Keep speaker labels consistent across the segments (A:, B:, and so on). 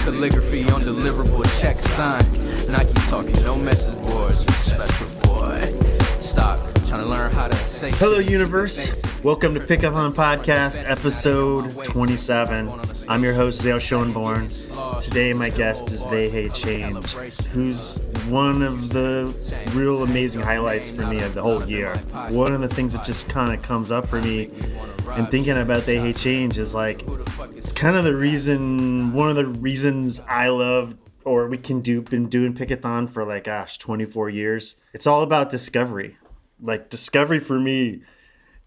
A: calligraphy on deliverable check sign. And I keep talking, no message boards, respect boy. Stop trying to learn how to say.
B: Hello, universe. Welcome to Pickathon Podcast, episode 27. I'm your host, Zale. Today, my guest is They Hate Change, who's one of the real amazing highlights for me of the whole year. One of the things that just kind of comes up for me and thinking about They Hate Change is like, it's kind of the reason, one of the reasons I love, or we can do, been doing Pickathon for 24 years. It's all about discovery. Like, discovery for me,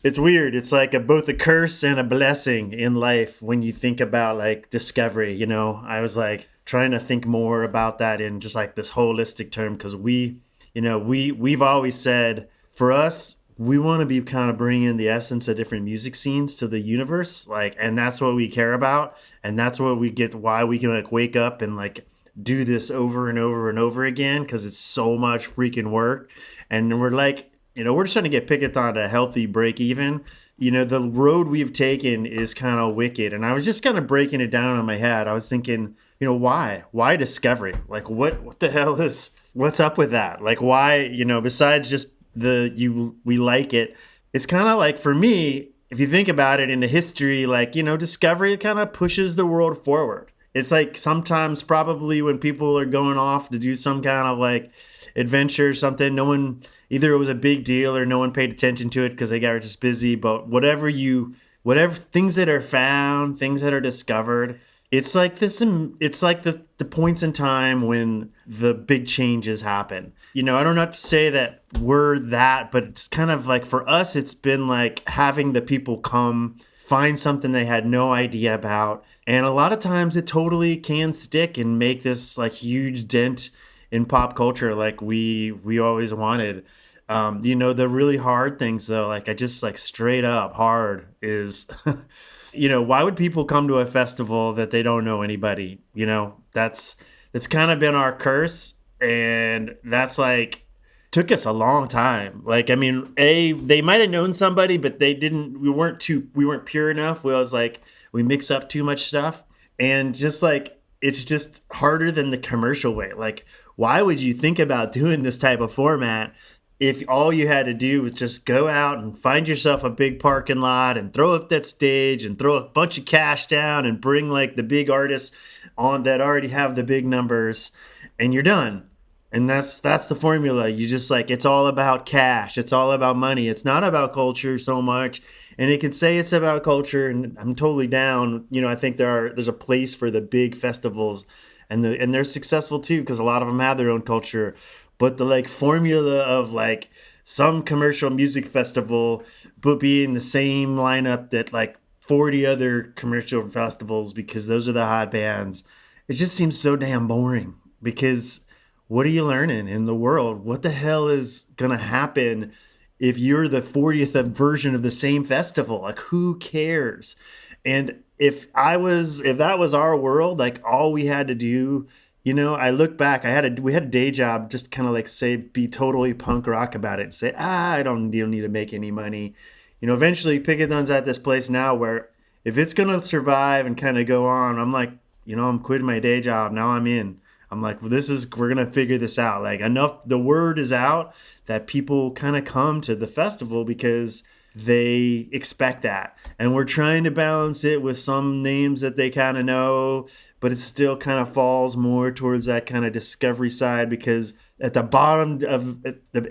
B: it's weird. It's like both a curse and a blessing in life when you think about discovery. You know, I was trying to think more about that in just this holistic term, because we've always said, for us, we want to be kind of bringing the essence of different music scenes to the universe, and that's what we care about, and that's what we get. Why we can wake up and do this over and over and over again, because it's so much freaking work, and we're we're just trying to get Pickathon to a healthy break even. The road we've taken is kind of wicked. And I was just kind of breaking it down in my head. I was thinking, why? Why discovery? What the hell what's up with that? Why, besides just we like it. It's kind of for me, if you think about it in the history, discovery kind of pushes the world forward. It's sometimes probably when people are going off to do some kind of adventure or something, either it was a big deal or no one paid attention to it because they got just busy. But whatever things that are found, things that are discovered, it's the points in time when the big changes happen. I don't know to say that we're that, but it's kind of for us, it's been having the people come find something they had no idea about. And a lot of times it totally can stick and make this huge dent in pop culture we always wanted. The really hard things though, I just straight up hard is, why would people come to a festival that they don't know anybody? That's kind of been our curse, and that's took us a long time. They might have known somebody, but we weren't pure enough. We mix up too much stuff, and it's just harder than the commercial way. Why would you think about doing this type of format if all you had to do was just go out and find yourself a big parking lot and throw up that stage and throw a bunch of cash down and bring the big artists on that already have the big numbers, and you're done. And that's the formula. You just it's all about cash. It's all about money. It's not about culture so much. And it can say it's about culture, and I'm totally down. I think there's a place for the big festivals, and they're successful too, because a lot of them have their own culture. But the formula of some commercial music festival, but being the same lineup that 40 other commercial festivals, because those are the hot bands, it just seems so damn boring. Because what are you learning in the world? What the hell is gonna happen if you're the 40th version of the same festival? Who cares? And if that was our world, all we had to do, I look back, we had a day job, just kind of say, be totally punk rock about it and say, I don't need to make any money. Eventually Pickathon's at this place now where if it's going to survive and kind of go on, I'm I'm quitting my day job. Now I'm in. I'm we're going to figure this out. Enough, the word is out that people kind of come to the festival because they expect that. And we're trying to balance it with some names that they kind of know, but it still kind of falls more towards that kind of discovery side, because at the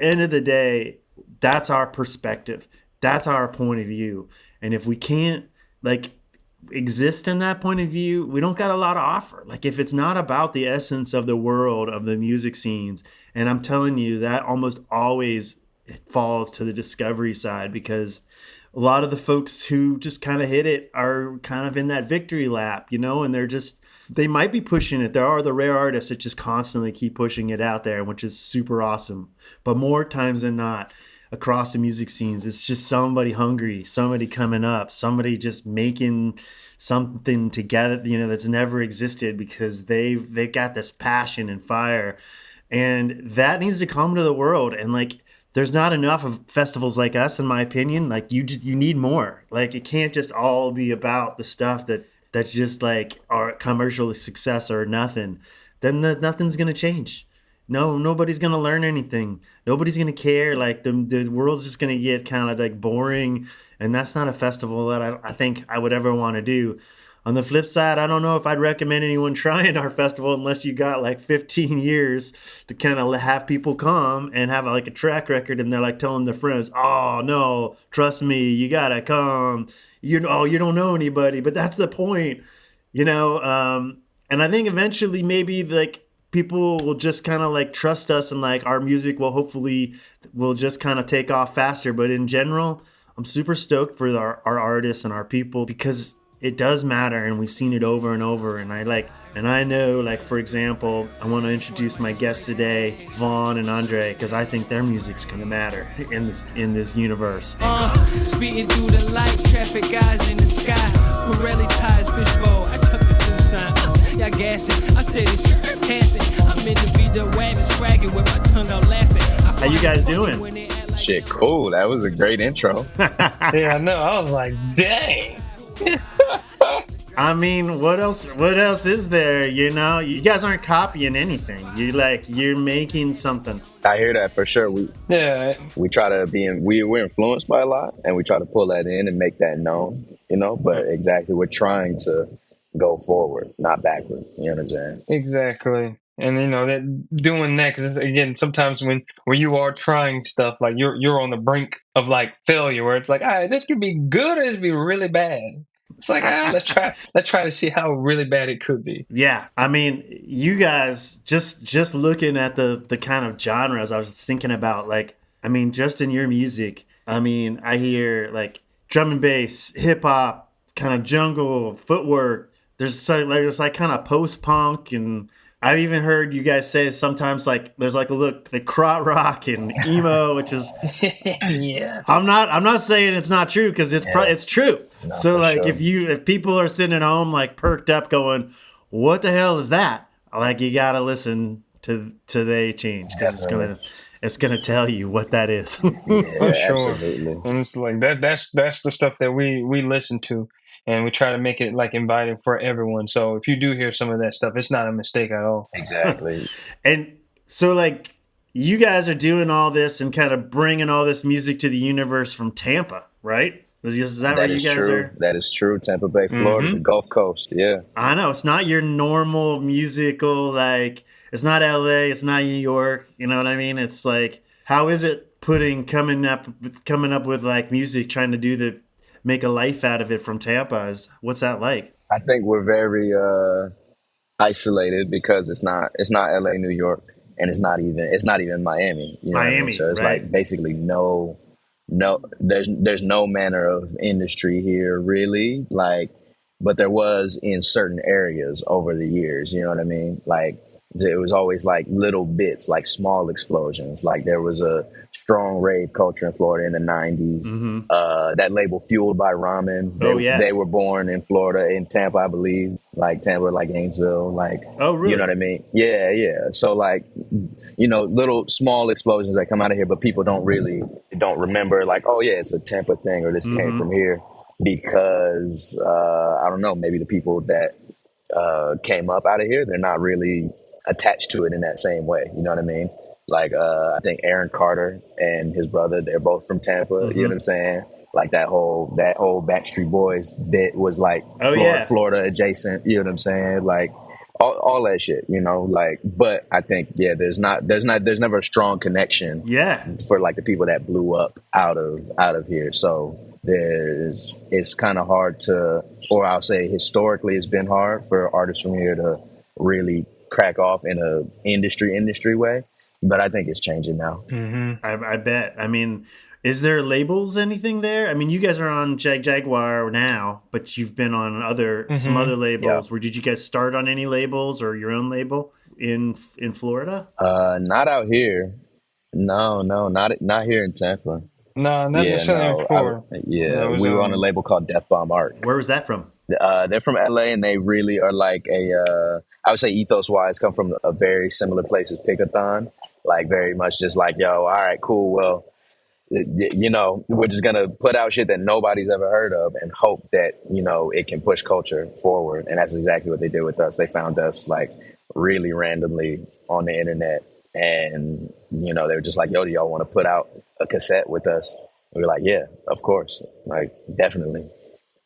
B: end of the day, that's our perspective. That's our point of view. And if we can't exist in that point of view, we don't got a lot to offer. If it's not about the essence of the world, of the music scenes, and I'm telling you that almost always falls to the discovery side, because a lot of the folks who just kind of hit it are kind of in that victory lap, and they might be pushing it. There are the rare artists that just constantly keep pushing it out there, which is super awesome. But more times than not, across the music scenes, it's just somebody hungry, somebody coming up, somebody just making something together, that's never existed, because they've got this passion and fire, and that needs to come to the world. And there's not enough of festivals like us, in my opinion. You need more. It can't just all be about the stuff that that's just like our commercial success or nothing, then nothing's gonna change. No, nobody's gonna learn anything. Nobody's gonna care. Like the world's just gonna get kind of like boring, and that's not a festival that I think I would ever want to do. On the flip side, I don't know if I'd recommend anyone trying our festival unless you got like 15 years to kind of have people come and have like a track record, and they're like telling their friends, "Oh no, trust me, you gotta come. You don't know anybody," but that's the point, you know. And I think eventually maybe like people will just kind of like trust us, and like our music will just kind of take off faster. But in general, I'm super stoked for our artists and our people, because it does matter, and we've seen it over and over. And I know, like, for example, I want to introduce my guests today, Vonne and Andre, because I think their music's gonna matter in this universe.
C: Speeding through the lights, traffic guys in the sky. Who rarely ties fishbowl? I took the two sign. Y'all gassing, I'm steady passing. I'm in the beat, the wagon swagging with my tongue out laughing.
B: How you guys doing?
D: Shit, cool. That was a great intro.
E: Yeah, I know. I was like, dang.
B: I mean, what else is there? You know, you guys aren't copying anything. You're making something.
D: I hear that for sure. We try to we're influenced by a lot, and we try to pull that in and make that known, you know, but exactly, we're trying to go forward, not backward. You know what I'm saying?
E: Exactly. And you know that doing that, because again, sometimes when you are trying stuff, like you're on the brink of like failure, where it's like, all right, this could be good or this could be really bad. It's like, let's try to see how really bad it could be.
B: Yeah, I mean, you guys just looking at the kind of genres, I was thinking about, like, I mean, just in your music, I mean, I hear like drum and bass, hip hop, kind of jungle, footwork. There's kind of post punk, and I've even heard you guys say sometimes like there's like the krautrock rock and emo, which is
E: Yeah.
B: I'm not saying it's not true, because it's true.
D: No,
B: so like
D: sure.
B: if people are sitting at home like perked up going, what the hell is that? Like, you gotta listen to They Change, because it's gonna tell you what that is.
D: Yeah,
E: For sure.
D: absolutely.
E: And it's like that's the stuff that we listen to, and we try to make it like inviting for everyone. So if you do hear some of that stuff, it's not a mistake at all.
D: Exactly.
B: And so, like, you guys are doing all this and kind of bringing all this music to the universe from Tampa, right? Is that where you guys
D: true.
B: are?
D: That is true. Tampa Bay, Florida, the Gulf Coast. Yeah.
B: I know it's not your normal musical, like, it's not LA, it's not New York. You know what I mean? It's like, how is it coming up with like music, trying to make a life out of it from Tampa? What's that like?
D: I think we're very isolated, because it's not LA, New York, and it's not even Miami. You know what I mean? So it's
B: right.
D: like basically there's no manner of industry here really, like, but there was in certain areas over the years. You know what I mean? Like, it was always like little bits, like small explosions. Like, there was a strong rave culture in Florida in the 90s. That label Fueled by Ramen. They were born in Florida, in Tampa, I believe. Like Tampa, like Gainesville, like,
B: oh, really?
D: You know what I mean? Yeah. So like, you know, little small explosions that come out of here, but people don't remember like, oh yeah, it's a Tampa thing, or this came from here, because I don't know, maybe the people that came up out of here, they're not really attached to it in that same way. You know what I mean? Like, I think Aaron Carter and his brother, they're both from Tampa. You know what I'm saying? Like that whole Backstreet Boys bit was like Florida adjacent. You know what I'm saying? Like all that shit. You know, like. But I think there's never a strong connection.
B: Yeah.
D: For like the people that blew up out of here. So it's kind of hard to, or I'll say historically, it's been hard for artists from here to really crack off in a industry way. But I think it's changing now.
B: I bet. I mean, is there labels, anything there? I mean, you guys are on Jaguar now, but you've been on some other labels.
D: Yeah.
B: Where did you guys start on any labels or your own label in Florida?
D: Not out here. No, not here in Tampa.
E: No, not necessarily before.
D: We were on a label called Death Bomb Art.
B: Where was that from?
D: They're from LA, and they really are like I would say ethos wise, come from a very similar place as Pickathon. Like, very much just like, yo, all right, cool. Well, you know, we're just gonna put out shit that nobody's ever heard of and hope that, you know, it can push culture forward. And that's exactly what they did with us. They found us like really randomly on the internet, and you know, they were just like, yo, do y'all want to put out a cassette with us? We were like, yeah, of course, like definitely.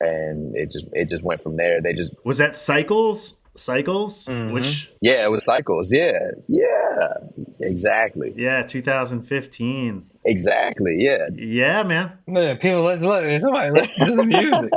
D: And it just went from there. They just
B: Was that Cycles?
E: Mm-hmm.
B: Which
D: Yeah, it was Cycles. Yeah, exactly.
B: yeah, 2015.
D: Exactly. Yeah.
B: Yeah, man.
E: Yeah, people somebody listen to the music.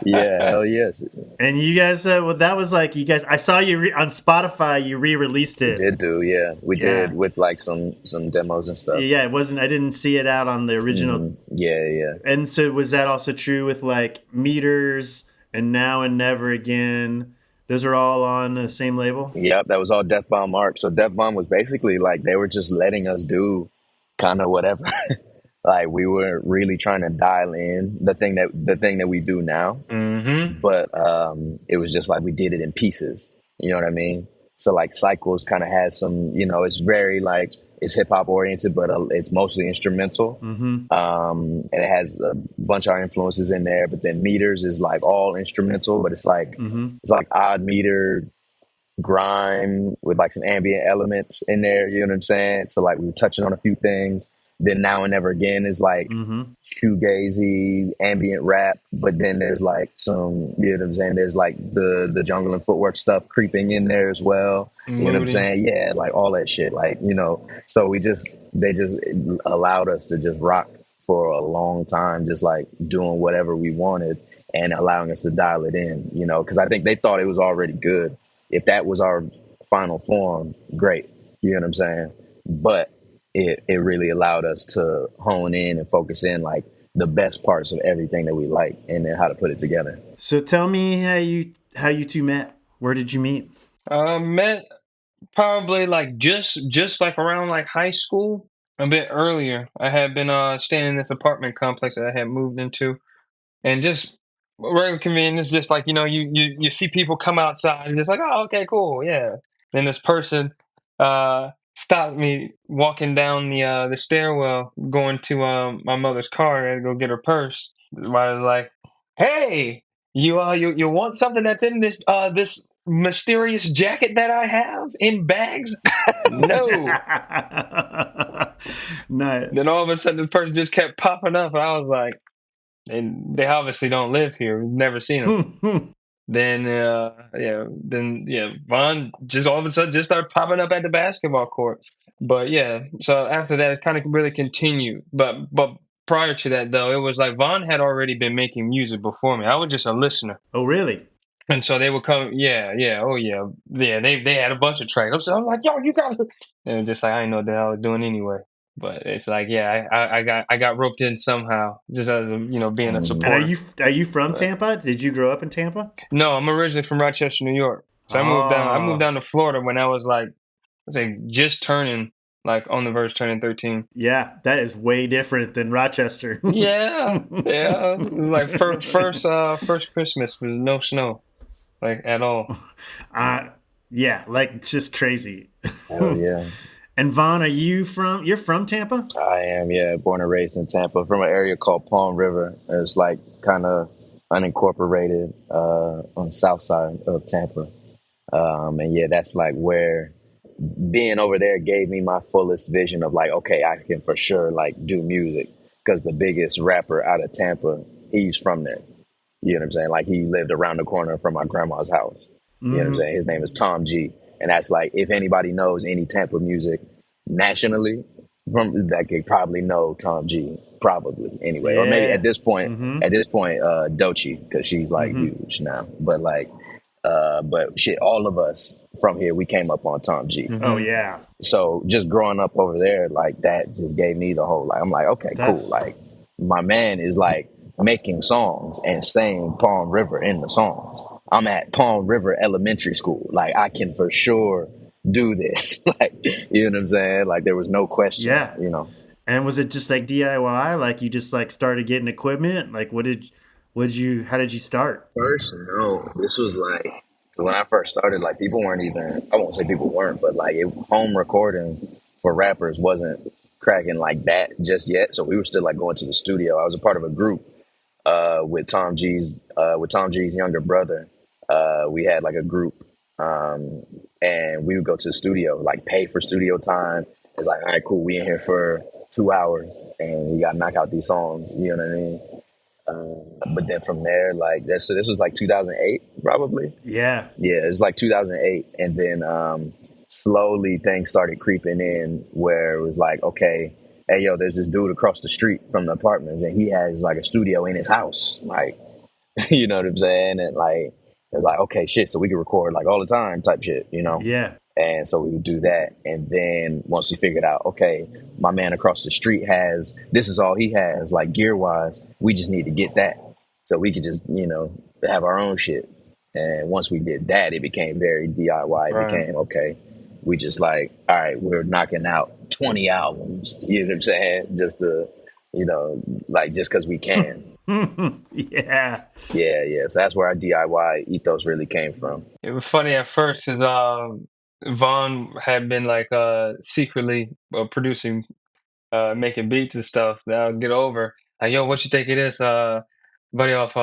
D: Yeah. Hell yes.
B: And you guys, well, that was like you guys. I saw you on Spotify. You re-released it.
D: Did do, yeah. We
B: Yeah.
D: did with like some demos and stuff.
B: Yeah, it wasn't. I didn't see it out on the original.
D: Yeah.
B: And so, was that also true with like Meters and Now and Never Again? Those are all on the same label.
D: Yep, that was all Death Bomb Mark. So Death Bomb was basically like they were just letting us do kind of whatever. Like we were really trying to dial in the thing that we do now.
E: Mm-hmm.
D: But it was just like we did it in pieces. You know what I mean? So like Cycles kind of has some, you know, it's very like it's hip hop oriented, but it's mostly instrumental.
B: Mm-hmm.
D: And it has a bunch of our influences in there. But then Meters is like all instrumental, but it's like it's like odd meter grime with like some ambient elements in there. You know what I'm saying? So like we were touching on a few things. Then Now and Never Again is like shoegazy ambient rap, but then there's like some, you know what I'm saying? There's like the Jungle and Footwork stuff creeping in there as well. You know what I'm saying? Yeah, like all that shit. Like, you know, so they just allowed us to just rock for a long time, just like doing whatever we wanted and allowing us to dial it in, you know, because I think they thought it was already good. If that was our final form, great. You know what I'm saying? But it really allowed us to hone in and focus in like the best parts of everything that we like and then how to put it together.
B: So tell me how you two met. Where did you meet?
E: Met probably like just like around like high school, a bit earlier. I had been staying in this apartment complex that I had moved into, and just regular convenience, just like, you know, you see people come outside and just like, oh, okay, cool, yeah. Then this person stopped me walking down the stairwell going to my mother's car. I had to go get her purse. I was like, hey, you want something that's in this mysterious jacket that I have in bags? No.
B: No.
E: Then all of a sudden, this person just kept popping up, and I was like, and they obviously don't live here. We've never seen them. Then Vonne just all of a sudden just started popping up at the basketball court. But yeah, so after that, it kind of really continued. But prior to that, though, it was like Vonne had already been making music before me. I was just a listener.
B: Oh, really?
E: And so they would come, they had a bunch of tracks. I was like, yo, you gotta, and just like I didn't know what the hell I was doing anyway. But it's like, yeah, I got roped in somehow, just as being a supporter.
B: And are you from Tampa? Did you grow up in Tampa?
E: No, I'm originally from Rochester, New York. So I moved down to Florida when I was like, let's say, just turning, like on the verge turning 13.
B: Yeah, that is way different than Rochester.
E: Yeah. It was like first Christmas with no snow, like at all.
B: Yeah, like just crazy.
D: Hell yeah.
B: And Vonne, you're from Tampa?
D: I am, yeah. Born and raised in Tampa, from an area called Palm River. It's like kind of unincorporated on the south side of Tampa. And yeah, that's like where being over there gave me my fullest vision of like, okay, I can for sure like do music, because the biggest rapper out of Tampa, he's from there. You know what I'm saying? Like he lived around the corner from my grandma's house. You know what I'm saying? His name is Tom G. And that's like, if anybody knows any Tampa music nationally, from that could probably know Tom G. Probably anyway, or maybe at this point, Doechii, because she's like huge now. But like, but shit, all of us from here, we came up on Tom G.
B: Oh yeah.
D: So just growing up over there, like that just gave me the whole like, I'm like, okay, cool. Like my man is like making songs and saying Palm River in the songs. I'm at Palm River Elementary School. Like I can for sure do this. Like, you know what I'm saying? Like there was no question.
B: Yeah.
D: You know.
B: And was it just like DIY? Like you just like started getting equipment? Like how did you start?
D: First, no. This was like when I first started, like people weren't even, I won't say people weren't, but like home recording for rappers wasn't cracking like that just yet. So we were still like going to the studio. I was a part of a group with Tom G's younger brother. We had like a group, and we would go to the studio, like pay for studio time. It's like, all right, cool, we in here for 2 hours, and we got to knock out these songs. You know what I mean? But then from there, like so this was like 2008, probably.
B: Yeah,
D: it's like 2008, and then slowly things started creeping in where it was like, okay, hey, yo, there's this dude across the street from the apartments, and he has like a studio in his house, like, you know what I'm saying? And like, it was like, okay, shit, so we can record like all the time type shit, you know?
B: yeah.
D: And so we would do that. And then once we figured out, okay, my man across the street this is all he has, like gear wise, we just need to get that. So we could just, you know, have our own shit. And once we did that, it became very DIY. It became, okay, we just like, all right, we're knocking out 20 albums, you know what I'm saying? Just to, you know, like just because we can.
B: Yeah.
D: So that's where our DIY ethos really came from.
E: It was funny at first because Vonne had been like secretly producing, making beats and stuff. Now get over. Like, yo, what you think of this? Buddy off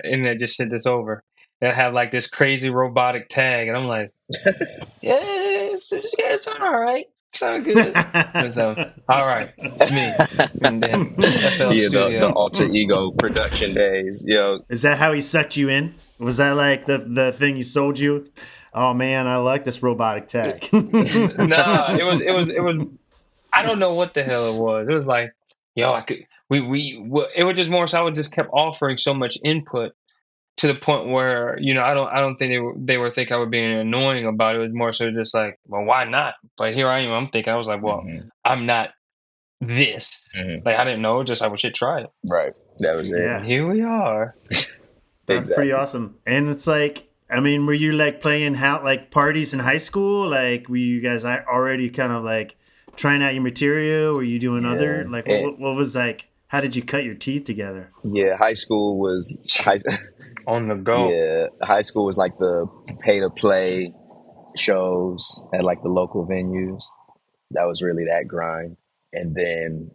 E: internet just sent this over. They have like this crazy robotic tag, and I'm like, yeah, it's all right. Sound good. And so, all right, it's me. And then FL Studio.
D: The alter ego production days. Yo,
B: Is that how he sucked you in? Was that like the thing he sold you? Oh man, I like this robotic tag.
E: Nah, it was. I don't know what the hell it was. It was like, yo, I could. It was just more so. I would just kept offering so much input to the point where, you know, I don't think they were thinking I was being annoying about it. It was more so just like, well, why not? But here I am. I'm thinking, I was like, well, I'm not this. Like, I didn't know. Just I should try it.
D: Right. That was it.
B: Yeah.
E: And here we are.
B: That's pretty awesome. And it's like, I mean, were you like playing like parties in high school? Like, were you guys already kind of like trying out your material? Were you doing other, like, what was like, how did you cut your teeth together?
D: Yeah, high school was
E: On the go.
D: Yeah, high school was like the pay to play shows at like the local venues. That was really that grind. And then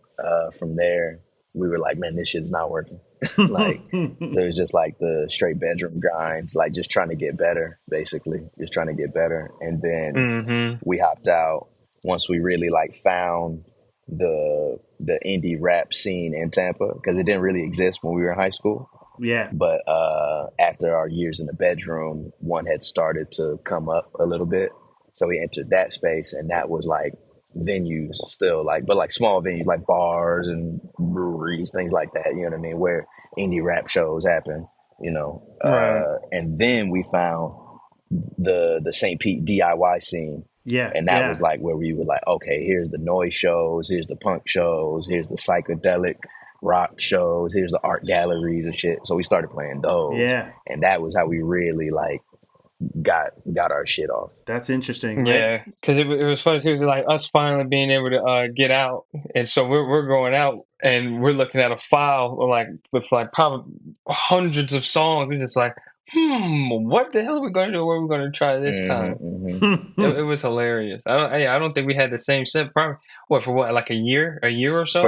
D: from there, we were like, man, this shit's not working. Like, there was just like the straight bedroom grind, like just trying to get better, basically, just trying to get better. And then we hopped out once we really like found the indie rap scene in Tampa, because it didn't really exist when we were in high school.
B: Yeah.
D: But after our years in the bedroom, one had started to come up a little bit. So we entered that space, and that was like venues still, like, but like small venues, like bars and breweries, things like that, you know what I mean, where indie rap shows happen, you know.
E: Right.
D: And then we found the St. Pete DIY scene.
B: Yeah.
D: And that was like where we were like, okay, here's the noise shows, here's the punk shows, here's the psychedelic rock shows, here's the art galleries and shit. So we started playing those.
B: Yeah.
D: And that was how we really like got our shit off.
B: That's interesting.
E: Yeah, because it was funny too. It was like us finally being able to get out, and so we're going out and we're looking at a file with probably hundreds of songs. We're just like, what the hell are we going to do? What are we going to try this time? It was hilarious. I don't think we had the same set. Probably like a year or so.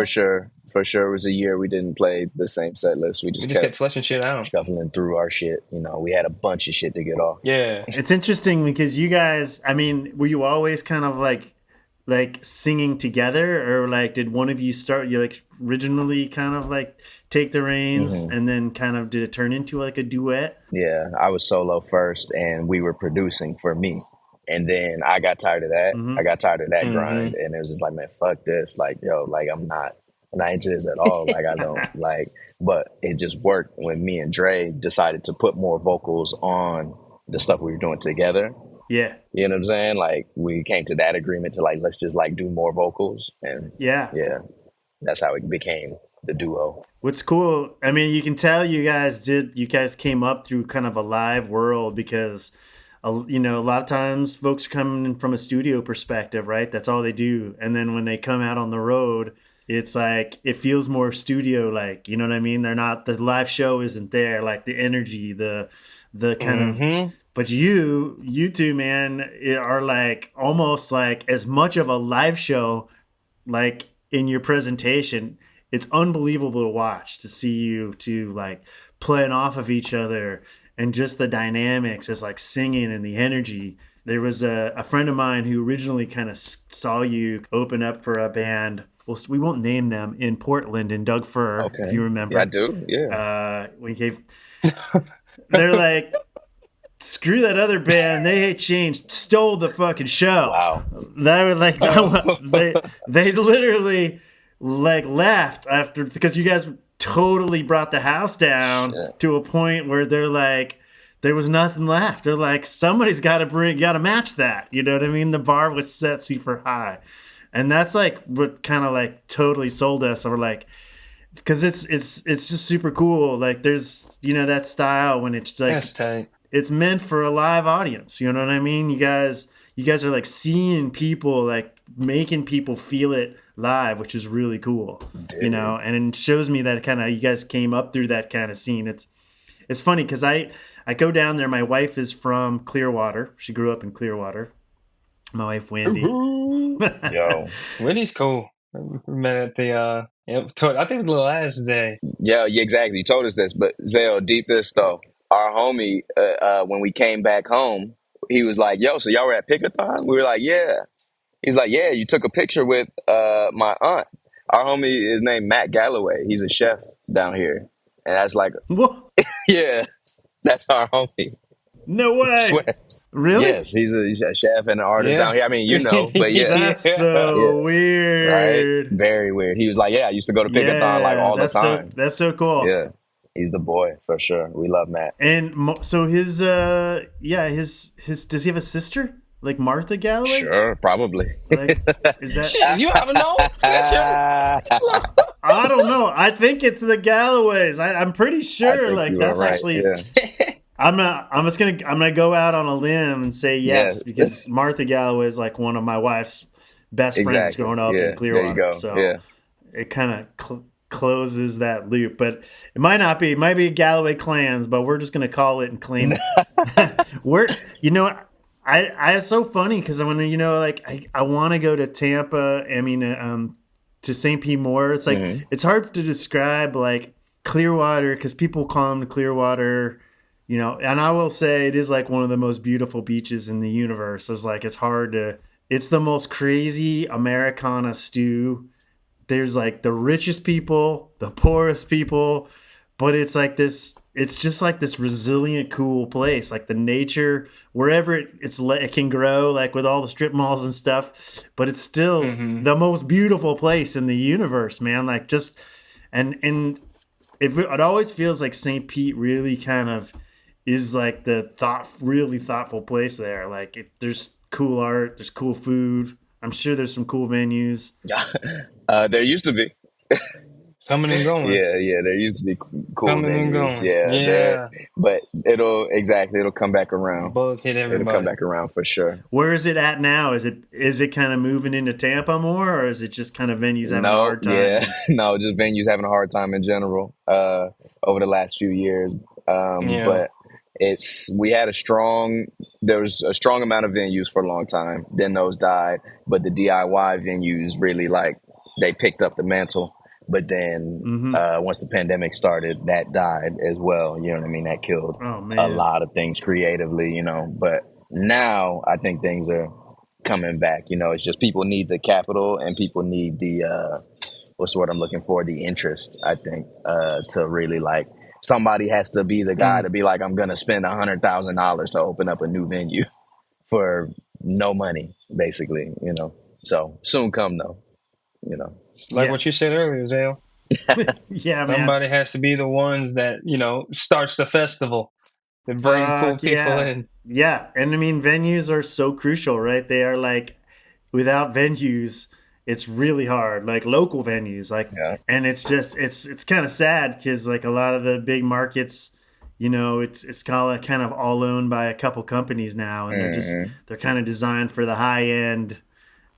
D: For sure, it was a year we didn't play the same set list. We just
E: kept fleshing shit out,
D: shuffling through our shit. You know, we had a bunch of shit to get off.
E: Yeah,
B: it's interesting because you guys, I mean, were you always kind of like singing together, or like did one of you start? You like originally kind of like take the reins, and then kind of did it turn into like a duet?
D: Yeah, I was solo first, and we were producing for me. And then I got tired of that. I got tired of that grind, and it was just like, man, fuck this. Like, yo, like I'm not into this at all. Like I don't like, but it just worked when me and Dre decided to put more vocals on the stuff we were doing together.
B: Yeah.
D: You know what I'm saying? Like we came to that agreement to like, let's just like do more vocals. And yeah, that's how it became the duo.
B: What's cool, I mean, you can tell you guys came up through kind of a live world, because you know, a lot of times folks are coming in from a studio perspective, right? That's all they do. And then when they come out on the road, it's like, it feels more studio like, you know what I mean? They're not, the live show isn't there, like the energy, the kind of, but you two, man, are like almost like as much of a live show, like in your presentation, it's unbelievable to watch, to see you to like playing off of each other and just the dynamics as like singing and the energy. There was a friend of mine who originally kind of saw you open up for a band. Well, we won't name them, in Portland, in Doug Fir,
D: Okay.
B: if you remember.
D: Yeah, I do. Yeah.
B: We gave. They're like, screw that other band. They Hate Change stole the fucking show.
D: Wow.
B: That was like they literally like left after, because you guys totally brought the house down to a point where they're like, there was nothing left. They're like, somebody's got to match that. You know what I mean? The bar was set super high. And that's like what kind of like totally sold us. We're like, because it's just super cool. Like there's, you know, that style when it's like,
E: That's tight.
B: It's meant for a live audience. You know what I mean? You guys are like seeing people, like making people feel it live, which is really cool. Dude. You know, and it shows me that kind of, you guys came up through that kind of scene. It's funny because I go down there. My wife is from Clearwater. She grew up in Clearwater. My wife, Wendy.
D: Yo.
E: Wendy's cool. We met at the, I think it was the last day.
D: Yeah, exactly. You told us this, but Zale, deep this though. Our homie, when we came back home, he was like, yo, so y'all were at Pickathon? We were like, yeah. He's like, yeah, you took a picture with my aunt. Our homie is named Matt Galloway. He's a chef down here. And that's like, yeah, that's our homie.
B: No way.
D: I swear.
B: Really?
D: Yes, he's a chef and an artist down here. I mean, you know, but yeah.
B: That's so weird.
D: Right? Very weird. He was like, yeah, I used to go to Pickathon like all the time.
B: That's so cool.
D: Yeah. He's the boy for sure. We love Matt.
B: And so his does he have a sister like Martha Galloway?
D: Sure, probably.
B: Like, is that?
E: Shit, you haven't known?
B: I don't know. I think it's the Galloways. I'm pretty sure. Like that's
D: right.
B: actually.
D: Yeah.
B: I'm gonna go out on a limb and say yes because Martha Galloway is like one of my wife's best friends growing up in Clearwater. There you go. So it kind of closes that loop, but it might not be. It might be Galloway clans, but we're just gonna call it and claim it. It's so funny because when I want to go to Tampa. I mean, to St. P. Moore. It's like it's hard to describe like Clearwater because people call them Clearwater. You know, and I will say it is like one of the most beautiful beaches in the universe. It's like it's the most crazy Americana stew. There's like the richest people, the poorest people, but it's like this. It's just like this resilient, cool place. Like the nature, wherever it can grow, like with all the strip malls and stuff. But it's still the most beautiful place in the universe, man. Like just and it always feels like St. Pete really kind of is like the really thoughtful place there. Like there's cool art, there's cool food. I'm sure there's some cool venues.
D: There used to be.
E: Coming and going.
D: Yeah. There used to be cool
E: Coming
D: venues.
E: and going.
D: Yeah. But it'll come back around.
E: Bug hit everybody.
D: It'll come back around for sure.
B: Where is it at now? Is it kind of moving into Tampa more, or is it just kind of venues having a hard time?
D: Yeah. No, just venues having a hard time in general over the last few years. But there was a strong amount of venues for a long time. Then those died, but the DIY venues really they picked up the mantle. But then once the pandemic started, that died as well. You know what I mean? That killed a lot of things creatively, you know. But now I think things are coming back. You know, it's just people need the capital and people need the what's the word I'm looking for? The interest, I think, to really somebody has to be the guy to be like, I'm going to spend $100,000 to open up a new venue for no money, basically, you know. So soon come though, you know.
E: Like what you said earlier, Zale.
B: Yeah, man.
E: Somebody has to be the ones that, starts the festival that bring cool people in.
B: Yeah. And I mean, venues are so crucial, right? They are without venues, it's really hard, local venues, and it's just, it's kind of sad because a lot of the big markets, it's kind of all owned by a couple companies now. And they're kind of designed for the high end,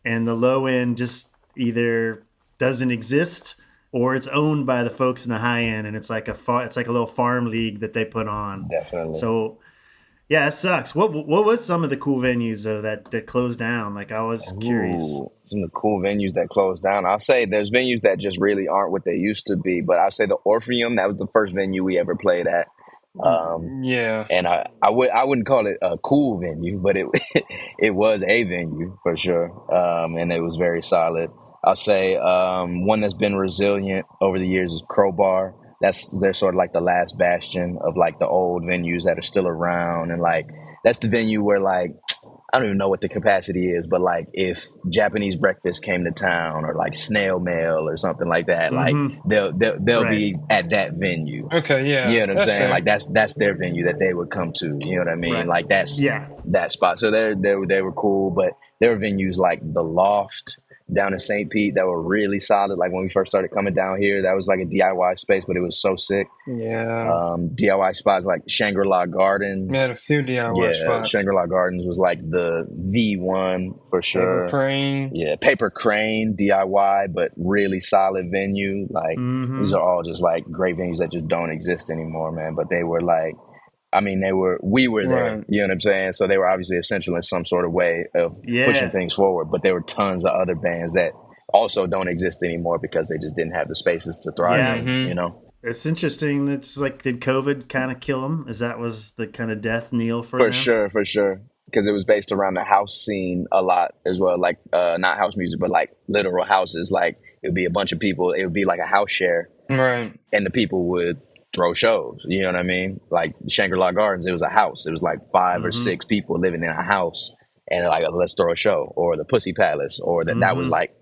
B: and the low end just either doesn't exist or it's owned by the folks in the high end. And it's like a little farm league that they put on.
D: Definitely.
B: So Yeah, it sucks. What was some of the cool venues though that closed down? Like I was curious.
D: Ooh, some of the cool venues that closed down. I'll say there's venues that just really aren't what they used to be. But I'll say the Orpheum, that was the first venue we ever played at.
E: Yeah.
D: And I wouldn't call it a cool venue, but it it was a venue for sure. And it was very solid. I'll say one that's been resilient over the years is Crowbar. They're sort of like the last bastion of like the old venues that are still around, and like that's the venue where like I don't even know what the capacity is, but like if Japanese breakfast came to town or like snail mail or something like that, like they'll
B: Right.
D: be at that venue.
E: Okay. Yeah.
D: You know what I'm
E: That's
D: saying?
E: fair.
D: Like that's their venue that they would come to. You know what I mean?
B: Right.
D: Like that's
B: Yeah.
D: that spot. So they were cool, but there were venues like the Loft down in St. Pete that were really solid. Like when we first started coming down here, that was like a DIY space, but it was so sick.
E: Yeah.
D: DIY spots like Shangri-La Gardens.
E: We had a few DIY spots.
D: Shangri-La Gardens was like the one for sure.
E: Paper Crane.
D: Yeah, Paper Crane, DIY, but really solid venue. Like these are all just like great venues that just don't exist anymore, man. But they were like, I mean, we were there.
E: Right.
D: You know what I'm saying? So they were obviously essential in some sort of way of pushing things forward. But there were tons of other bands that also don't exist anymore because they just didn't have the spaces to thrive in, you know?
B: It's interesting. It's like, did COVID kind of kill them? That was the kind of death knell for
D: For
B: them?
D: sure. Because it was based around the house scene a lot as well. Like, not house music, but like literal houses. Like, it would be a bunch of people. It would be like a house share.
E: Right.
D: And the people would throw shows. You know what I mean? Like Shangri-La Gardens, it was a house. It was like 5 or 6 people living in a house. And like, let's throw a show. Or the Pussy Palace. Or that was like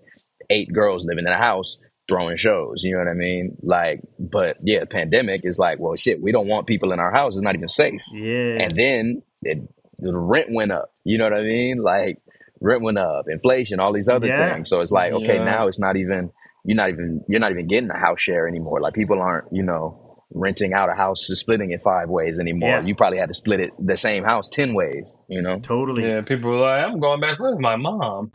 D: 8 girls living in a house throwing shows, you know what I mean? Like, but yeah, pandemic is like, well, shit, we don't want people in our house. It's not even safe.
B: Yeah.
D: And then the rent went up, you know what I mean? Like, rent went up, inflation, all these other things. So it's like, okay, now it's not even, you're not even getting a house share anymore. Like, people aren't, you know, renting out a house, splitting it 5 ways anymore.
B: Yeah.
D: You probably had to split it the same house 10 ways, you know?
B: Totally.
E: Yeah. People were like, I'm going back with my mom.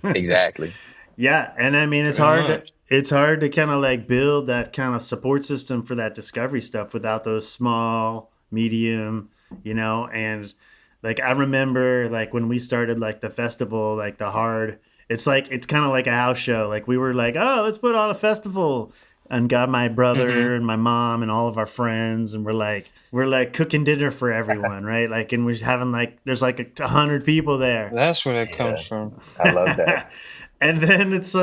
D: Exactly.
B: Yeah, and I mean, it's hard to kind of like build that kind of support system for that discovery stuff without those small, medium, you know, and like I remember like when we started like the festival, like the hard, it's kind of like a house show. Like we were like, oh, let's put on a festival, and got my brother and my mom and all of our friends, and we're like cooking dinner for everyone, right? Like, and we're just having like there's like 100 people there.
E: That's where it comes from.
D: I love that.
B: And then it's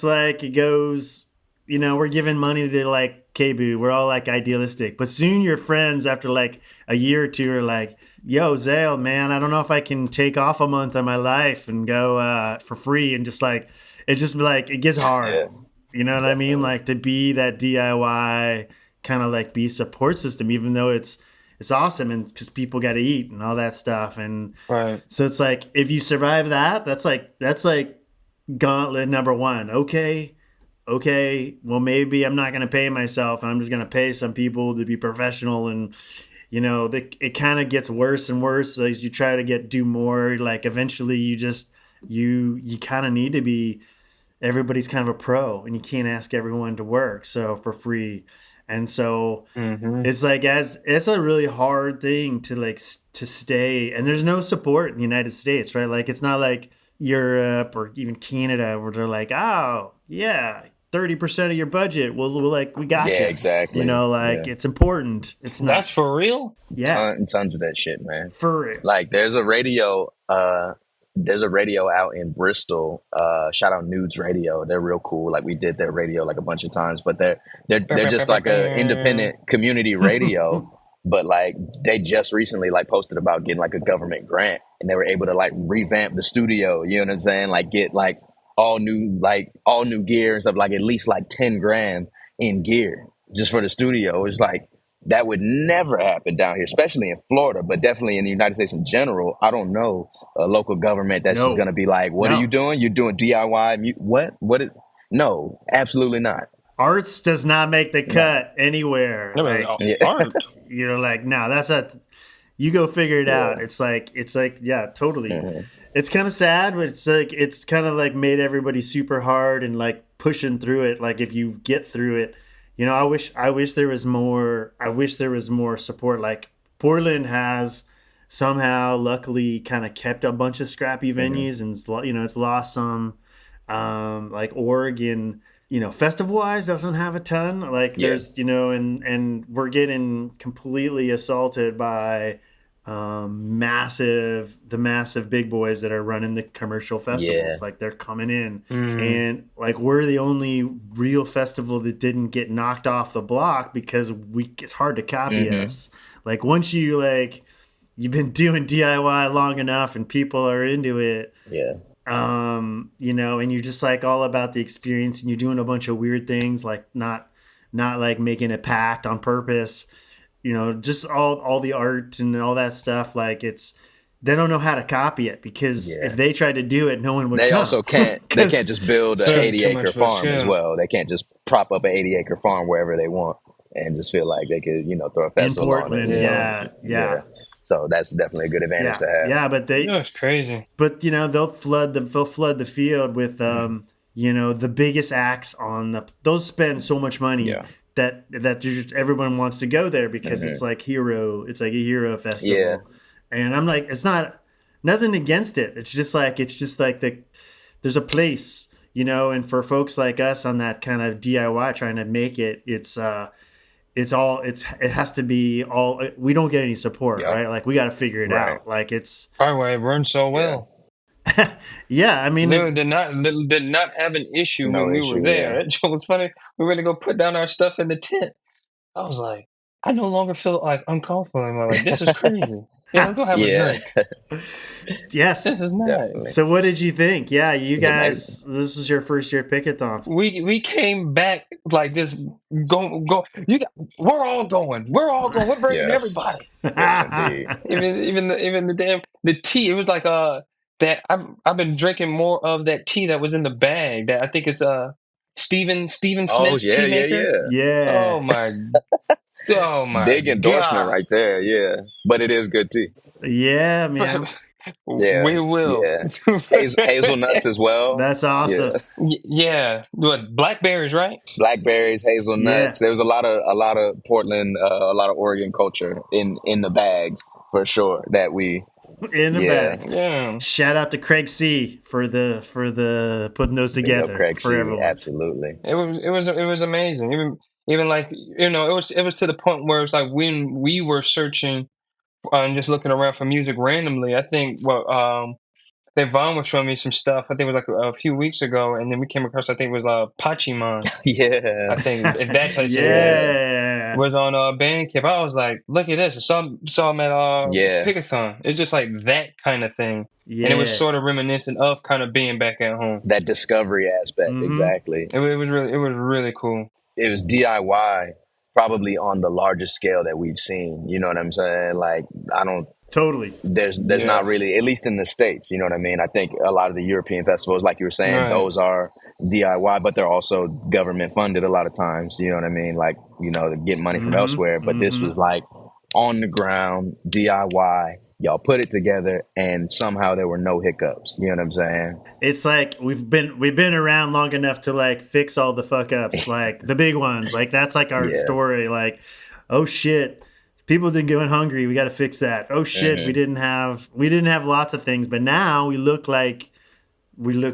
B: like it goes, you know, we're giving money to like Kebu. We're all like idealistic. But soon your friends after like a year or two are like, yo, Zale, man, I don't know if I can take off a month of my life and go for free. And just like, it just like, it gets hard.
D: Yeah.
B: You know what I mean? Like to be that DIY kind of like be support system, even though it's awesome and because people got to eat and all that stuff. And so it's like, if you survive that, that's like gauntlet number 1. Okay, well, maybe I'm not going to pay myself and I'm just going to pay some people to be professional. And, you know, it kind of gets worse and worse as you try to do more. Like eventually you kind of need to be, everybody's kind of a pro and you can't ask everyone to work so for free. And so it's like, it's a really hard thing to like to stay, and there's no support in the United States, right? Like it's not like Europe or even Canada where they're like, oh yeah, 30% of your budget, we got you.
D: Yeah, exactly.
B: You know, like it's important. It's not.
E: That's for real?
B: Yeah.
D: Tons of that shit, man.
B: For real.
D: Like there's a radio out in Bristol, shout out Nudes Radio. They're real cool. Like we did their radio like a bunch of times, but they're just like a independent community radio. But like they just recently like posted about getting like a government grant, and they were able to like revamp the studio. You know what I'm saying? Like get like all new gear and stuff, like at least like 10 grand in gear just for the studio. It's like that would never happen down here, especially in Florida, but definitely in the United States in general. I don't know a local government that's just going to be like, what are you doing? You're doing DIY? What? No, absolutely not.
B: Arts does not make the cut anywhere.
E: Art.
B: You know, like, no, that's not, you go figure it out. It's like, yeah, totally. It's kind of sad, but it's kind of like made everybody super hard and like pushing through it. Like if you get through it, you know, I wish there was more support. Like Portland has somehow luckily kind of kept a bunch of scrappy venues and it's lost some. Like Oregon, festival wise doesn't have a ton. Like there's and we're getting completely assaulted by the massive big boys that are running the commercial festivals. Like they're coming in and like we're the only real festival that didn't get knocked off the block because it's hard to copy us. Like once you've been doing DIY long enough and people are into it. And you're just like all about the experience and you're doing a bunch of weird things, like not like making it packed on purpose, just all the art and all that stuff. Like they don't know how to copy it because if they tried to do it, no one would.
D: They
B: come.
D: also can't. They can't just build an 80-acre farm as well. They can't just prop up an 80-acre farm wherever they want and just feel like they could, throw a festival
B: in Portland.
D: on it. Yeah. So that's definitely a good advantage to have.
B: Yeah, but
E: it's crazy.
B: But they'll flood the field with the biggest acts on those spend so much money that everyone wants to go there because it's like a hero festival. Yeah. And I'm like, it's not nothing against it. It's just like there's a place, and for folks like us on that kind of DIY trying to make it, it has to be all, we don't get any support, right? Like we got to figure it out. Like it's
E: probably why it runs so well.
B: I mean,
E: they did not have an issue when we were there. It was funny. We went to go put down our stuff in the tent. I was like, I no longer feel like uncomfortable anymore. Like this is crazy. Go have a drink.
B: Yes,
E: this is nice.
B: Definitely. So, what did you think? Yeah, you guys. This was your first year Pickathon.
E: We came back like this. Go! We're all going. We're bringing everybody.
D: Yes, indeed.
E: even the tea. It was like that. I've been drinking more of that tea that was in the bag. That I think it's Stephen Smith tea maker.
B: Yeah.
E: Oh my
D: big endorsement
E: God.
D: right there. Yeah, but it is good tea.
B: Yeah, man.
E: We will.
D: Yeah. Hazelnuts as well.
B: That's awesome.
E: Yeah. What, blackberries, right?
D: Blackberries, hazelnuts. There was a lot of Portland, a lot of Oregon culture in the bags for sure that we
B: in the bags.
E: Yeah.
B: Shout out to Craig C for the putting those together.
D: Craig
B: for
D: C,
B: everyone.
D: Absolutely.
E: It was amazing. Even like it was to the point where it's like when we were searching and just looking around for music randomly. I think Vonne was showing me some stuff. I think it was like a few weeks ago, and then we came across. I think it was Pachimon.
D: Yeah,
E: I think if that's how you say it. Was on Bandcamp. I was like, look at this. I saw him at Pickathon. It's just like that kind of thing. Yeah. And it was sort of reminiscent of kind of being back at home.
D: That discovery aspect, exactly.
E: It was really cool.
D: It was DIY, probably on the largest scale that we've seen. You know what I'm saying? Like, I don't...
B: Totally.
D: There's not really, at least in the States, you know what I mean? I think a lot of the European festivals, like you were saying, those are DIY, but they're also government funded a lot of times. You know what I mean? Like, they get money from elsewhere. But this was like on the ground, DIY. Y'all put it together, and somehow there were no hiccups. You know what I'm saying?
B: It's like we've been around long enough to like fix all the fuck ups, like the big ones. Like that's like our story. Like, oh shit, people didn't go in hungry. We got to fix that. Oh shit, we didn't have lots of things, but now we look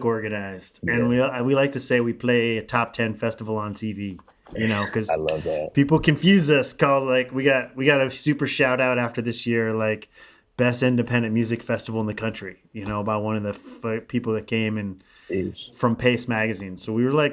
B: organized, and we like to say we play a top 10 festival on TV. Because
D: I love that.
B: People confuse us. Called like we got a super shout out after this year, like. Best independent music festival in the country, by one of the people that came and from Pace Magazine. So we were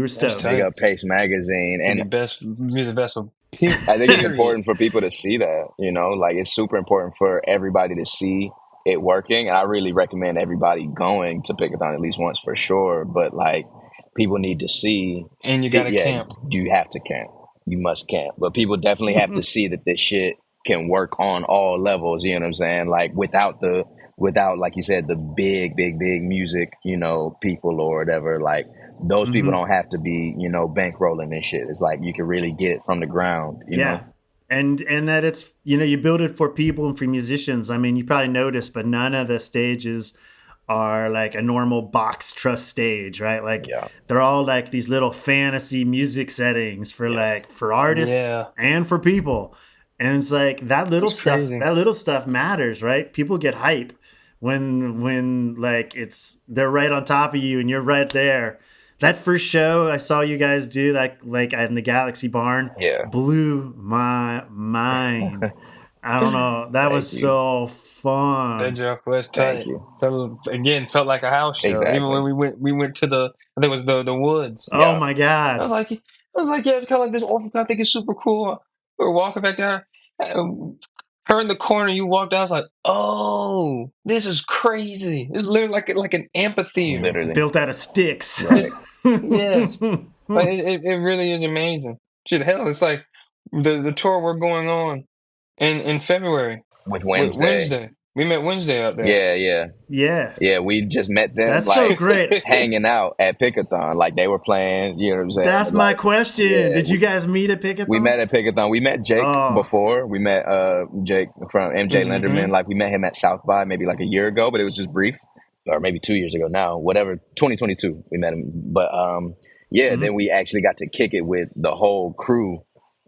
B: stoked.
D: Big up Pace Magazine and
E: the best music festival.
D: I think it's important for people to see that, like it's super important for everybody to see it working. And I really recommend everybody going to Pickathon at least once for sure. But like people need to see.
E: And you got to camp.
D: You have to camp. You must camp. But people definitely have to see that this shit can work on all levels, you know what I'm saying? Like without like you said, the big music, people or whatever, like those people don't have to be, bankrolling and shit. It's like you can really get it from the ground, you know?
B: And that it's, you build it for people and for musicians. I mean, you probably noticed, but none of the stages are like a normal box truss stage, right? Like they're all like these little fantasy music settings for for artists and for people. And it's like that little
E: It's
B: stuff.
E: crazy.
B: That little stuff matters, right? People get hype when like they're right on top of you and you're right there. That first show I saw you guys do, that like in the Galaxy Barn,
D: Yeah.
B: blew my mind. I don't know. That
D: Thank
B: was
D: you.
B: so
E: That
B: fun.
E: joke was
D: Thank
E: tight.
D: you.
E: So again, felt like a house show.
D: Exactly.
E: Even when we went to I think it was the woods.
B: Oh
D: Yeah.
B: my
E: I
B: God.
E: was like, yeah, it's kind of like this orphan. I think it's super cool. We were walking back there. Turn the corner, you walked out. I was like, oh, this is crazy. It's literally like an amphitheater.
D: Literally.
B: Built out of sticks.
D: Right.
E: Yes. Like it really is amazing. Shit, hell, it's like the tour we're going on in February.
D: With
E: Wednesday. We met Wednesday out there.
D: Yeah.
B: Yeah.
D: Yeah. We just met them
B: That's
D: like
B: so great.
D: hanging out at Pickathon. Like they were playing, you know what I'm saying?
B: That's my
D: Like,
B: question.
D: yeah,
B: Did you guys meet at Pickathon?
D: we met at Pickathon. We met Jake
B: Oh.
D: before. We met Jake from MJ
E: Mhm.
D: Linderman. Like we met him at South by maybe like a year ago, but it was just brief. Or maybe 2 years ago now. Whatever. 2022 we met him. But yeah, then we actually got to kick it with the whole crew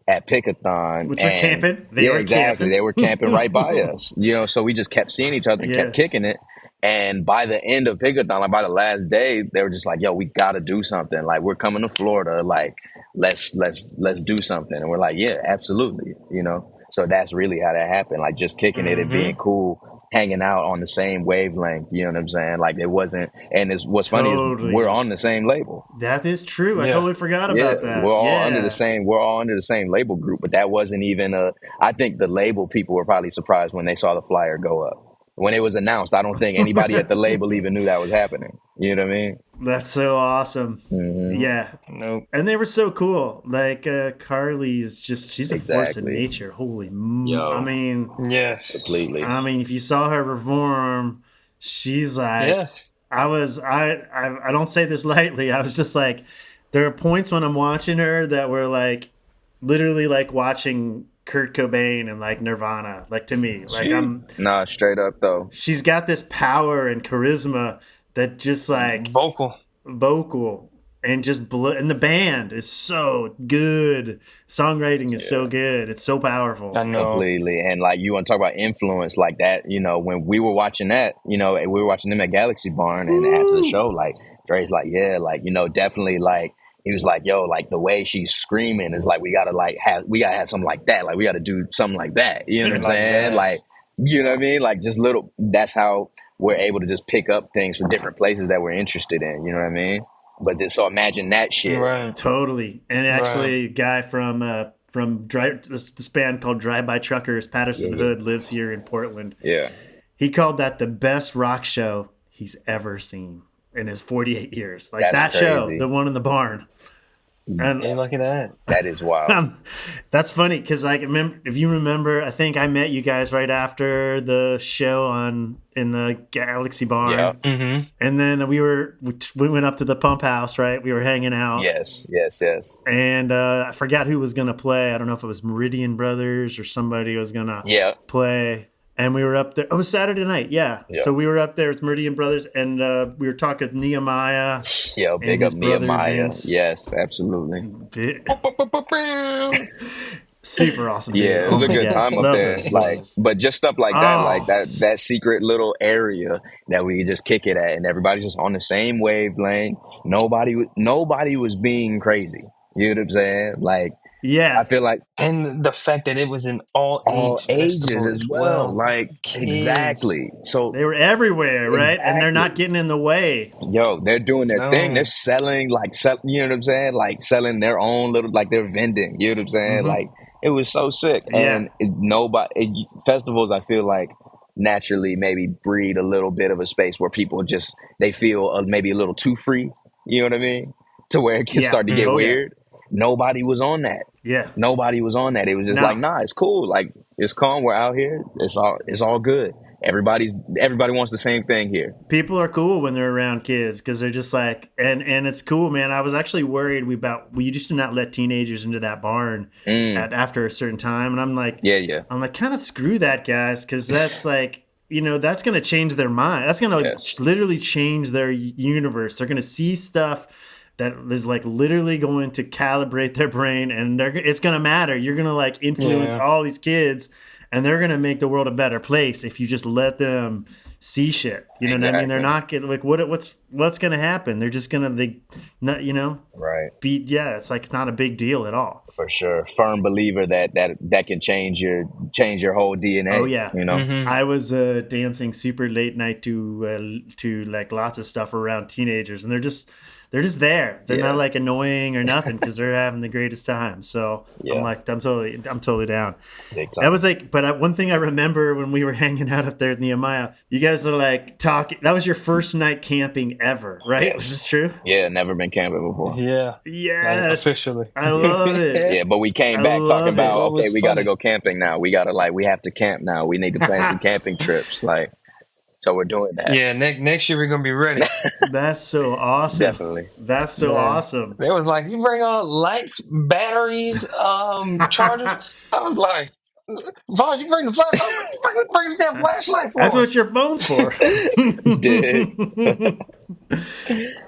D: at Pickathon.
B: Which are
D: and-
B: camping. They
D: yeah,
B: were
D: exactly.
B: camping.
D: They were camping right by us. You know, so we just kept seeing each other and
B: Yeah.
D: kept kicking it. And by the end of Pickathon, like by the last day, they were just like, "Yo, we got to do something. Like we're coming to Florida. Like let's do something." And we're like, "Yeah, absolutely." You know. So that's really how that happened. Like just kicking it and being cool, hanging out on the same wavelength. You know what I'm saying? Like it wasn't. And what's funny
B: Totally.
D: is we're on the same label.
B: That is true. I
E: Yeah.
B: totally forgot about that.
D: We're all
B: Yeah.
D: under the same. We're all under the same label group, but that wasn't even a. I think the label people were probably surprised when they saw the flyer go up. When it was announced, I don't think anybody at the label even knew that was happening. You know what I mean?
B: That's so awesome.
D: Mhm.
B: Yeah.
E: Nope.
B: And they were so cool. Like Carly's she's a force of
D: Exactly.
B: nature. Holy
D: Yo.
B: I mean,
E: Yes.
D: Completely.
B: if you saw her perform, she's like
E: Yes.
B: I don't say this lightly. I was just like, there are points when I'm watching her that were like literally like watching Kurt Cobain and like Nirvana. Like to me, like
D: Nah, straight up though.
B: she's got this power and charisma that just like
E: Vocal.
B: vocal and just and the band is so good. Songwriting is so good. It's so powerful.
E: I know.
D: Completely. And like you want to talk about influence like that, you know, when we were watching that, you know, we were watching them at Galaxy Barn and after the show, like Dre's like, yeah, like, you know, definitely like he was like, yo, like the way she's screaming is like we gotta have something like that. Like we gotta do something like that. You know what I'm
E: Like
D: saying?
E: that.
D: Like, you know what I mean? Like just that's how we're able to just pick up things from different places that we're interested in, you know what I mean? But so imagine that shit.
E: Right.
B: Totally. And actually, a guy from this band called Drive By Truckers, Patterson Hood, lives here in Portland.
D: Yeah.
B: He called that the best rock show he's ever seen in his 48 years. Like
D: That's
B: that show,
D: crazy.
B: the one in the barn. And
E: Hey, look at that.
D: That is wild.
B: that's funny because like if you remember, I think I met you guys right after the show in the Galaxy Barn.
D: Yeah.
E: Mm-hmm.
B: And then we went up to the Pump House, right? We were hanging out.
D: Yes.
B: And I forgot who was going to play. I don't know if it was Meridian Brothers or somebody was going to
D: Yeah.
B: play. And we were up there. It was Saturday night. Yeah.
D: Yeah.
B: So we were up there with Meridian Brothers and we were talking with Nehemiah.
D: Yo, big
B: his
D: up
B: brother
D: Nehemiah.
B: Vince.
D: Yes, absolutely.
B: Super awesome.
D: Yeah,
B: dude.
D: it was
B: Oh
D: a
B: my
D: good
B: God.
D: time up
B: Love
D: there.
B: those
D: Like,
B: guys.
D: but just stuff like that,
B: Oh.
D: like that secret little area that we just kick it at, and everybody's just on the same wavelength. Nobody was being crazy. You know what I'm saying? Like,
B: Yeah.
D: I feel like
E: And the fact that it was in all
D: ages
E: festival
D: as well. Like,
E: Kids.
D: exactly. So,
B: They were everywhere, right? And they're not
D: Exactly.
B: getting in the way.
D: yo, they're doing their
E: No.
D: thing. They're selling, you know what I'm saying? Like selling their own little, like they're vending. You know what I'm saying?
B: Mhm.
D: Like it was so sick.
B: Yeah.
D: And festivals, I feel like naturally maybe breed a little bit of a space where people just they feel maybe a little too free. You know what I mean? To where it can
B: Yeah.
D: start to get
B: Oh, yeah.
D: weird. Nobody was on that.
B: Yeah.
D: Nobody was on that. It was just
B: No.
D: like, nah, it's cool. Like it's calm. We're out here. It's all good. Everybody wants the same thing here.
B: People are cool when they're around kids because they're just like, and it's cool, man. I was actually worried we used to not let teenagers into that barn after a certain time. And I'm like,
D: Yeah.
B: I'm like, kind of screw that, guys, because that's like, you know, that's going to change their mind. That's going to
D: Yes.
B: literally change their universe. They're going to see stuff that is like literally going to calibrate their brain, and it's going to matter. You're going to like influence all these kids, and they're going to make the world a better place if you just let them see shit. You know what I mean? They're not getting like what's going to happen. They're just going to
D: right.
B: It's like not a big deal at all.
D: For sure. Firm believer that can change your whole DNA.
B: Oh yeah.
D: You know,
B: I was dancing super late night to like lots of stuff around teenagers, and they're just there. They're not like annoying or nothing because they're having the greatest time. So I'm like, I'm totally down.
D: Big time.
B: That was like, but one thing I remember when we were hanging out up there at Nehemiah, you guys are like talking. That was your first night camping ever, right?
D: Yes.
B: Was this true?
D: Yeah, never been camping before.
E: Yeah.
B: Yes.
E: Like, officially.
B: I love it.
D: Yeah, but we came back talking about, okay, we got to go camping now. We got to we have to camp now. We need to plan some camping trips. So we're doing that.
E: Yeah, next year we're going to be ready.
B: That's so awesome.
D: Definitely.
B: That's so awesome.
E: They was like, you bring all lights, batteries, chargers. I was like, Vonne, you bring the flashlight. Bring the damn flashlight for.
B: That's what your phone's for.
D: Did.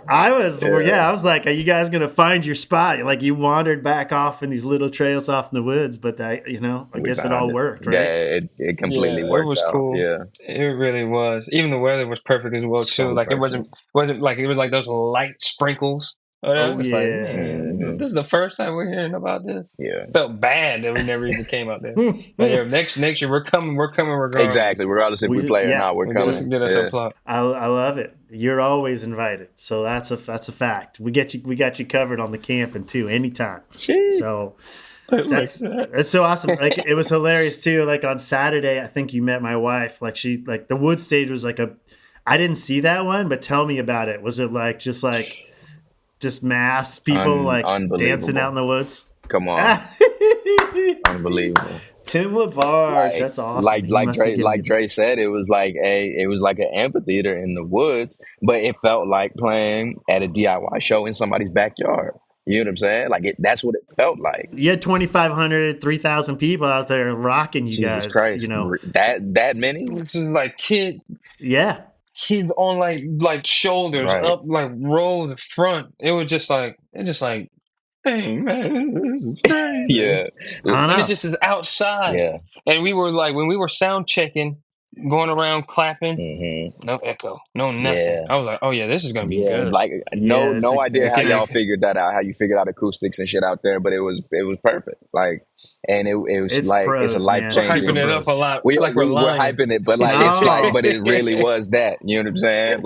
B: I was like, are you guys gonna find your spot? Like you wandered back off in these little trails off in the woods, but I guess it all worked, right?
D: Yeah, it completely worked.
E: It was
D: out.
E: cool.
D: Yeah,
E: it really was. Even the weather was perfect as well too. Like it wasn't like it was like those light sprinkles.
B: Oh,
E: it's
B: yeah.
E: like, man, this is the first time we're hearing about this.
D: Yeah,
E: felt bad that we never even came out there. But yeah, next year we're coming. We're going.
D: Exactly. Regardless if we play or not, we're coming.
E: Get us a plot.
B: I love it. You're always invited, so that's a fact. We got you covered on the camping too, anytime.
D: Jeez.
B: So that's so awesome. Like it was hilarious too. Like on Saturday, I think you met my wife. Like the wood stage was like I didn't see that one, but tell me about it. Was it just mass people dancing out in the woods?
D: Come on. Unbelievable.
B: Tim LaVarge, that's awesome.
D: Like Dre said, it was like an amphitheater in the woods, but it felt like playing at a DIY show in somebody's backyard. You know what I'm saying? That's what it felt like.
B: You had 2,500, 3,000 people out there rocking you guys.
D: Jesus Christ. That many?
E: This is like kid.
B: Yeah.
E: Kid on like shoulders up, like rolled front. It was just like, hey man, this is crazy.
D: Yeah.
E: And it just is outside.
D: Yeah.
E: And we were like, when we were sound checking, going around clapping, no echo, no nothing. Yeah. I was like, oh yeah, this is gonna be good.
D: Like no idea how y'all figured that out, how you figured out acoustics and shit out there, but it was perfect. And it was it's a life changing.
E: We're hyping it up a lot.
D: We're hyping it, but but it really was that. You know what I'm saying?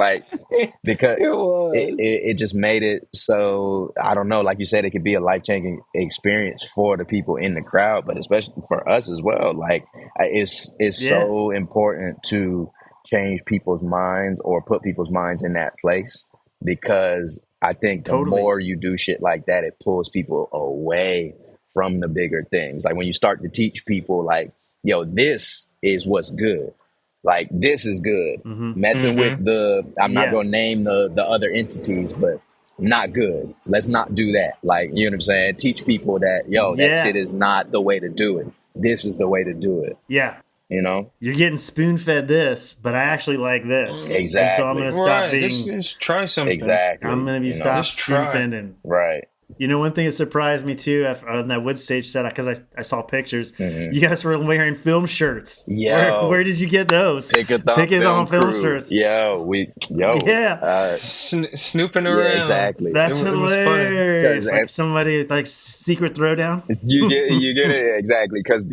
D: Because it just made it so, I don't know, like you said, it could be a life changing experience for the people in the crowd, but especially for us as well. It's so important to change people's minds or put people's minds in that place, because I think the more you do shit like that, it pulls people away from the bigger things. Like when you start to teach people this is what's good. This is good. Messing with I'm not going to name the other entities, but not good. Let's not do that. You know what I'm saying? Teach people that, that shit is not the way to do it. This is the way to do it.
B: Yeah.
D: You know,
B: you're getting spoon fed this, but I actually like this.
D: Exactly.
B: And so I'm going to stop being.
E: Just try something.
D: Exactly.
B: I'm going to be stopped spoon fending.
D: Right.
B: You know, one thing that surprised me too on that wood stage set, because I saw pictures. You guys were wearing film shirts.
D: Yeah.
B: Where did you get those?
D: Pickathon film
B: shirts.
E: Snooping around.
D: Yeah, exactly.
B: That's hilarious. Like somebody secret throwdown.
D: You get it exactly, because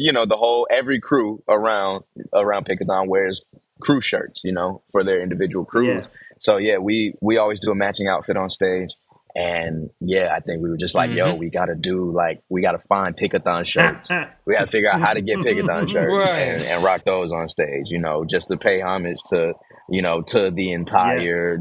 D: every crew around Pickathon wears crew shirts, for their individual crews. Yeah. So we always do a matching outfit on stage. And I think we were just like, we got to find Pickathon shirts. We got to figure out how to get Pickathon shirts and rock those on stage, just to pay homage to, to the entire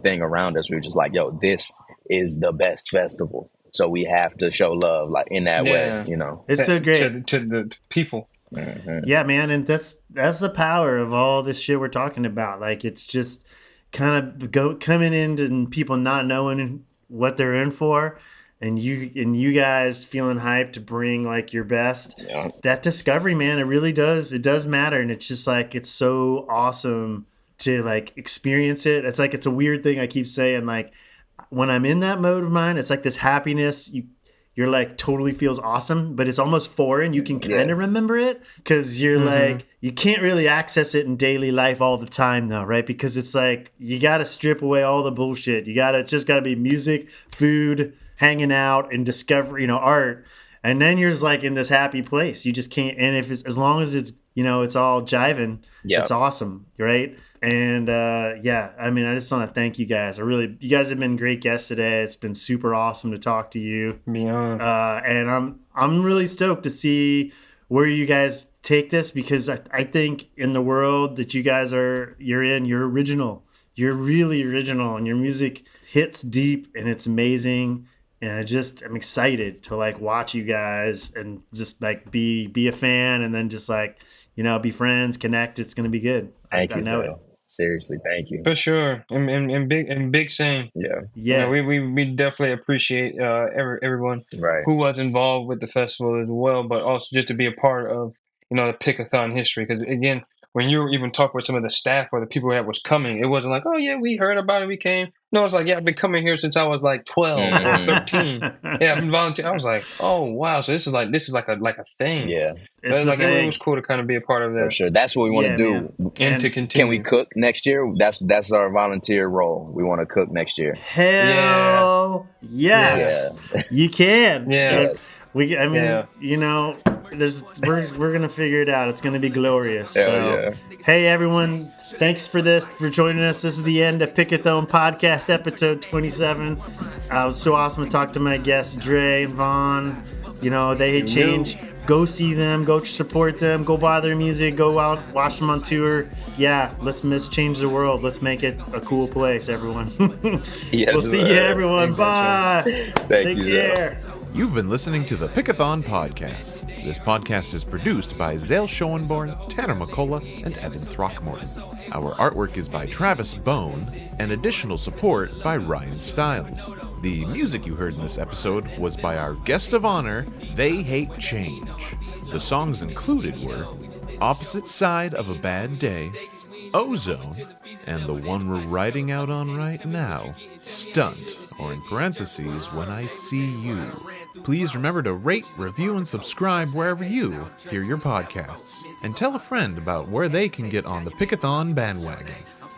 D: thing around us. We were just like, this is the best festival. So we have to show love in that way,
B: It's so great.
E: To the people.
B: Yeah, man. And that's the power of all this shit we're talking about. It's just kind of coming in and people not knowing what they're in for, and you guys feeling hyped to bring your best. That discovery, man, it does matter. And it's just it's so awesome to experience it. It's a weird thing I keep saying, when I'm in that mode of mind, it's like this happiness. You're like totally feels awesome, but it's almost foreign. You can kind of remember it because you're like, you can't really access it in daily life all the time though, right? Because it's like, you got to strip away all the bullshit. Just got to be music, food, hanging out, and discover, art. And then you're just like in this happy place. You just can't, and if it's, as long as it's, it's all jiving, it's awesome, right? And I just want to thank you guys. You guys have been great guests today. It's been super awesome to talk to you. And I'm really stoked to see where you guys take this, because I think in the world that you guys you're in, you're original. You're really original, and your music hits deep, and it's amazing. And I'm excited to like watch you guys and just like be a fan, and then just like, be friends, connect. It's gonna be good.
D: Thank you,
B: know
D: Zale. Seriously, thank you.
E: For sure. And big same.
D: Yeah.
E: We definitely appreciate everyone
D: Right.
E: who was involved with the festival as well, but also just to be a part of, the Pickathon history. Because again, when you were even talking with some of the staff or the people that was coming, it wasn't like, oh yeah, we heard about it, we came. No, it's like, yeah, I've been coming here since I was like 12 or 13. Yeah, I've been volunteering. I was like, oh wow, so this is like a thing.
D: Yeah.
E: It was cool to kind of be a part of that.
D: For sure. That's what we want to do.
E: And to continue.
D: Can we cook next year? That's our volunteer role. We want to cook next year.
B: Hell yes. You can.
E: Yeah.
D: Yes.
B: We're gonna figure it out. It's gonna be glorious. Hey everyone, thanks for joining us. This is the end of Pickathon Podcast, episode 27. It was so awesome to talk to my guests, Dre and Vonne. They hate change. Go see them. Go support them. Go buy their music. Go out, watch them on tour. Yeah, let's change the world. Let's make it a cool place, everyone. We'll see you, everyone. Bye.
D: Take
B: care.
F: You've been listening to the Pickathon Podcast. This podcast is produced by Zale Schoenborn, Tanner McCullough, and Evan Throckmorton. Our artwork is by Travis Bone, and additional support by Ryan Stiles. The music you heard in this episode was by our guest of honor, They Hate Change. The songs included were Opposite Side of a Bad Day, Ozone, and the one we're riding out on right now, Stunt, or in parentheses, When I See You. Please remember to rate, review, and subscribe wherever you hear your podcasts. And tell a friend about where they can get on the Pickathon bandwagon.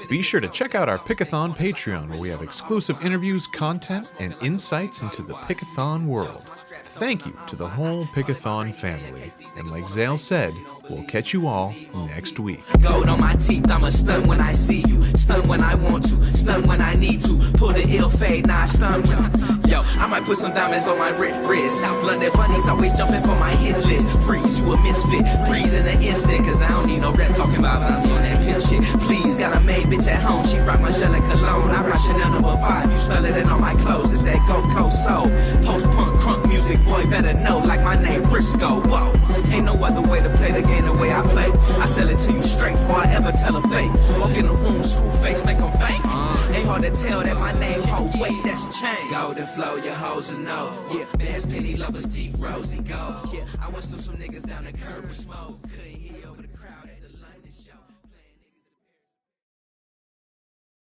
F: Be sure to check out our Pickathon Patreon, where we have exclusive interviews, content, and insights into the Pickathon world. Thank you to the whole Pickathon family. And like Zale said, we'll catch you all next week.
G: Gold on my teeth, I'ma stun when I see you. Stun when I want to, stun when I need to. Pull the ill fade, nah, stun. Yo, I might put some diamonds on my wrist. South London bunnies always jumping for my hit list. Freeze, you a misfit. Breeze in an instant, cause I don't need no rap talking about me on that pimp shit. Please, got a maid bitch at home. She rock my Shell and cologne. I rock Chanel number 5. You smell it in all my clothes. It's that Gulf Coast soul. Post-punk, crunk music, boy, better know. Like my name, Briscoe. Whoa, ain't no other way to play the game the way I play. I sell it to you straight before I ever tell a fake. Walk in the room, screw face, make them faint. Ain't hard to tell that my name, ho, wait, that's change. Golden flow, your hoes will know. Yeah, there's penny lovers, teeth, rosy gold. Yeah, I went through some niggas down the curb with smoke. Couldn't hear